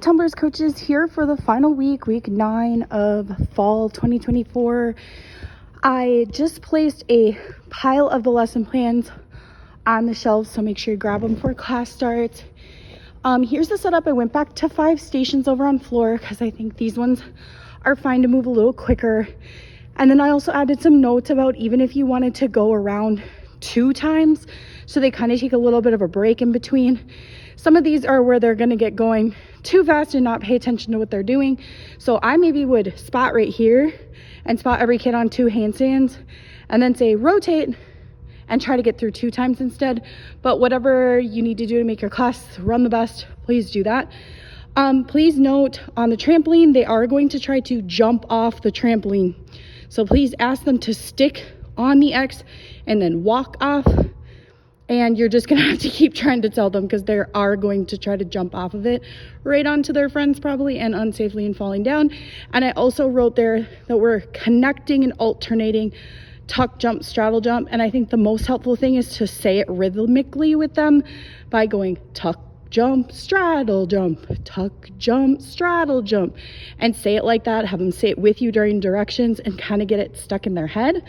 Tumblers coaches here for the final week 9 of fall 2024. I just placed a pile of the lesson plans on the shelves, so make sure you grab them before class starts. Here's the setup. I went back to 5 stations over on floor because I think these ones are fine to move a little quicker. And then I also added some notes about even if you wanted to go around 2 times, so they kind of take a little bit of a break in between. Some of these are where they're going to get going too fast and not pay attention to what they're doing. So I maybe would spot right here and spot every kid on 2 handstands and then say rotate and try to get through 2 times instead. But whatever you need to do to make your class run the best, please do that. Please note on the trampoline, they are going to try to jump off the trampoline. So please ask them to stick on the X and then walk off. And you're just gonna have to keep trying to tell them because they are going to try to jump off of it right onto their friends probably and unsafely and falling down. And I also wrote there that we're connecting and alternating tuck, jump, straddle, jump. And I think the most helpful thing is to say it rhythmically with them by going tuck, jump, straddle, jump, tuck, jump, straddle, jump, and say it like that. Have them say it with you during directions and kind of get it stuck in their head.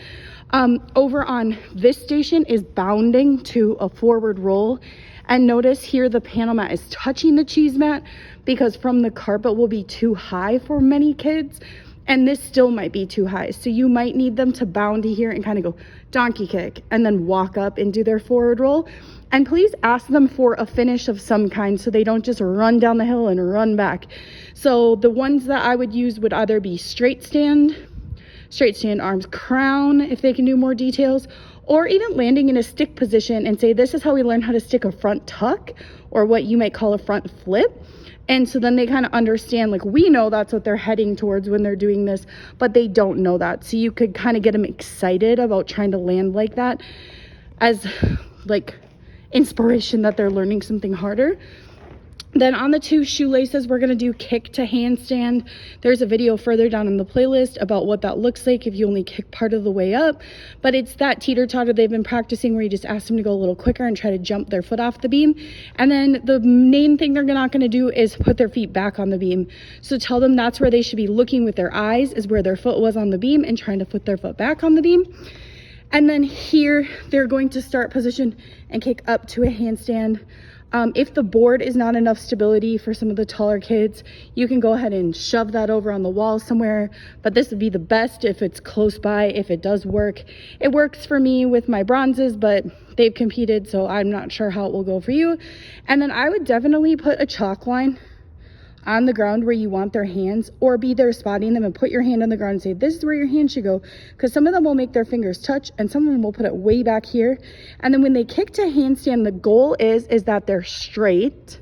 Over on this station is bounding to a forward roll. And notice here the panel mat is touching the cheese mat because from the carpet will be too high for many kids. And this still might be too high. So you might need them to bound to here and kind of go donkey kick and then walk up and do their forward roll. And please ask them for a finish of some kind so they don't just run down the hill and run back. So the ones that I would use would either be straight stand arms, crown if they can do more details, or even landing in a stick position and say, this is how we learn how to stick a front tuck or what you might call a front flip. And so then they kind of understand, like, we know that's what they're heading towards when they're doing this, but they don't know that. So you could kind of get them excited about trying to land like that as like inspiration that they're learning something harder. Then on the 2 shoelaces, we're going to do kick to handstand. There's a video further down in the playlist about what that looks like if you only kick part of the way up. But it's that teeter-totter they've been practicing where you just ask them to go a little quicker and try to jump their foot off the beam. And then the main thing they're not going to do is put their feet back on the beam. So tell them that's where they should be looking with their eyes, is where their foot was on the beam, and trying to put their foot back on the beam. And then here, they're going to start position and kick up to a handstand. If the board is not enough stability for some of the taller kids, you can go ahead and shove that over on the wall somewhere. But this would be the best if it's close by, if it does work. It works for me with my bronzes, but they've competed, so I'm not sure how it will go for you. And then I would definitely put a chalk line on the ground where you want their hands, or be there spotting them and put your hand on the ground and say, this is where your hand should go. Because some of them will make their fingers touch and some of them will put it way back here. And then when they kick to handstand, the goal is that they're straight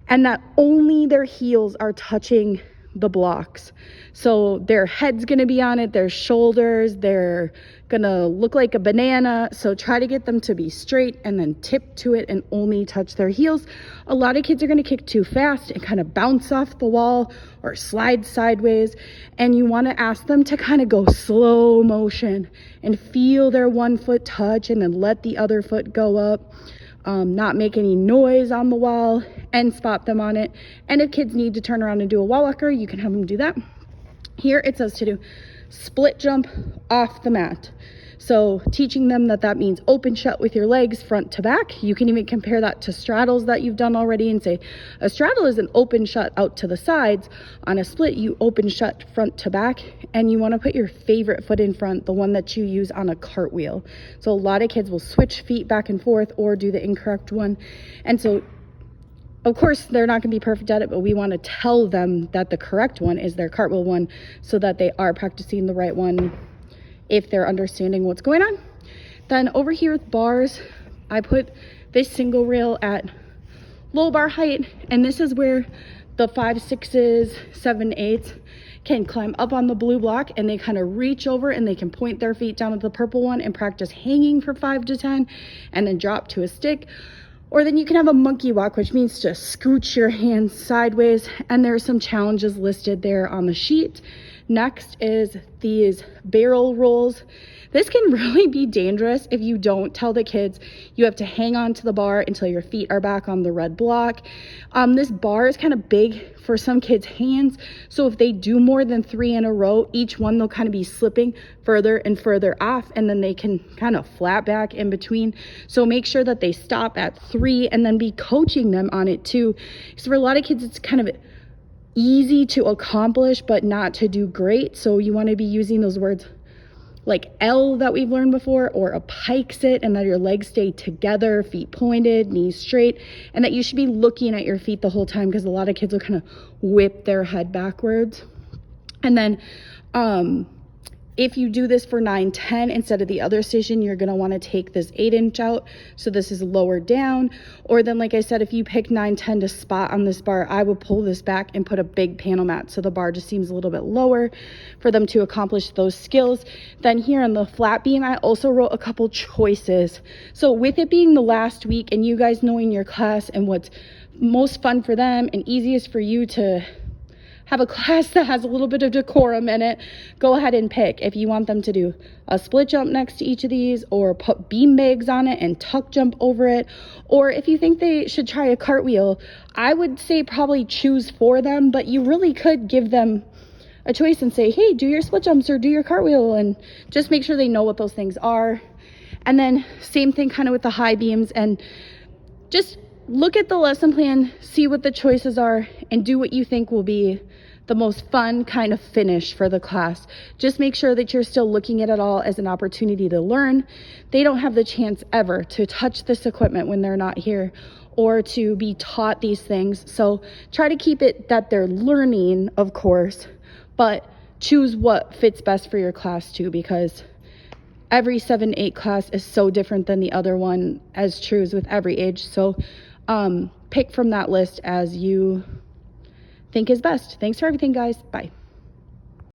and that only their heels are touching the blocks. So their head's gonna be on it, their shoulders, they're gonna look like a banana. So try to get them to be straight and then tip to it and only touch their heels. A lot of kids are gonna kick too fast and kind of bounce off the wall or slide sideways. And you wanna ask them to kind of go slow motion and feel their one foot touch and then let the other foot go up. Not make any noise on the wall, and spot them on it. And if kids need to turn around and do a wall walker, you can have them do that. Here it says to do split jump off the mat. So teaching them that means open shut with your legs front to back. You can even compare that to straddles that you've done already and say a straddle is an open shut out to the sides. On a split, you open shut front to back, and you want to put your favorite foot in front, the one that you use on a cartwheel. So a lot of kids will switch feet back and forth or do the incorrect one. And so of course, they're not going to be perfect at it, but we want to tell them that the correct one is their cartwheel one so that they are practicing the right one if they're understanding what's going on. Then over here with bars, I put this single rail at low bar height, and this is where the 5, 6s, 7, 8s can climb up on the blue block, and they kind of reach over and they can point their feet down at the purple one and practice hanging for 5 to 10 and then drop to a stick. Or then you can have a monkey walk, which means to scooch your hands sideways. And there are some challenges listed there on the sheet. Next is these barrel rolls. This can really be dangerous if you don't tell the kids you have to hang on to the bar until your feet are back on the red block. This bar is kind of big for some kids' hands, so if they do more than 3 in a row, each one they'll kind of be slipping further and further off, and then they can kind of flat back in between. So make sure that they stop at 3 and then be coaching them on it too. So for a lot of kids, it's kind of easy to accomplish but not to do great, so you want to be using those words like L that we've learned before, or a pike sit, and that your legs stay together, feet pointed, knees straight, and that you should be looking at your feet the whole time, because a lot of kids will kind of whip their head backwards. And then if you do this for 9, 10 instead of the other station, you're going to want to take this 8-inch out, so this is lower down. Or then, like I said, if you pick 9, 10 to spot on this bar, I would pull this back and put a big panel mat, so the bar just seems a little bit lower for them to accomplish those skills. Then here on the flat beam, I also wrote a couple choices. So with it being the last week and you guys knowing your class and what's most fun for them and easiest for you to have a class that has a little bit of decorum in it, go ahead and pick. If you want them to do a split jump next to each of these, or put beam bags on it and tuck jump over it, or if you think they should try a cartwheel, I would say probably choose for them, but you really could give them a choice and say, hey, do your split jumps or do your cartwheel, and just make sure they know what those things are. And then same thing kind of with the high beams, and just look at the lesson plan, see what the choices are, and do what you think will be the most fun kind of finish for the class. Just make sure that you're still looking at it all as an opportunity to learn. They don't have the chance ever to touch this equipment when they're not here, or to be taught these things. So try to keep it that they're learning, of course, but choose what fits best for your class too, because every 7-8 class is so different than the other one, as true as with every age. So pick from that list as you think is best. Thanks for everything, guys. Bye.